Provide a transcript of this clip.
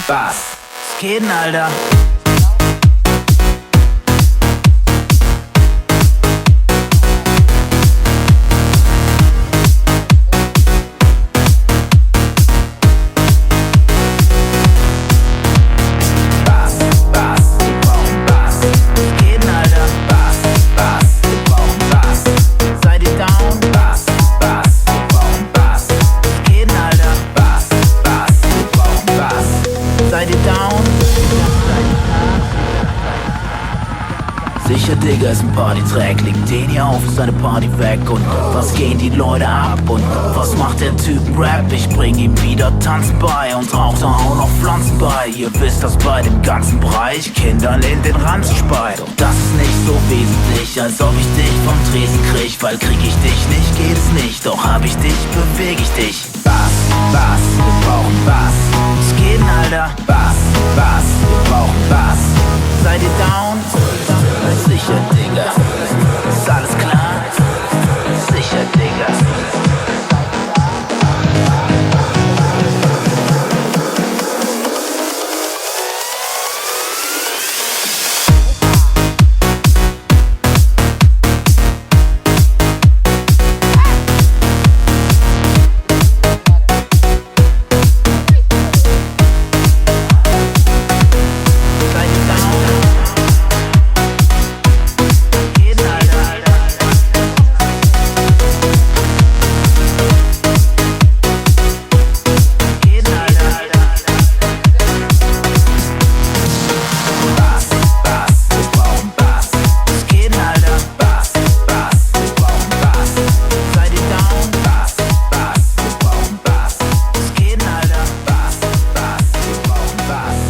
Bass. Was geht denn, Alter? Sicher, Digga, ist ein Partytrack. Legt den hier auf, ist eine Party weg. Und was gehen die Leute ab? Und was macht der Typ Rap? Ich bring ihm wieder Tanzen bei und rauch da auch noch Pflanzen bei. Ihr wisst, dass bei dem ganzen Bereich Kindern in den Ranzen speit. Doch das ist nicht so wesentlich, als ob ich dich vom Tresen krieg. Weil krieg ich dich nicht, geht es nicht. Doch hab ich dich, beweg ich dich. Bass, Bass, wir brauchen Bass. Was geht denn, Alter? Bass, Bass, wir brauchen Bass. Seid ihr down? Sicher, Digga. Ist alles klar? Sicher, Digga. Bass.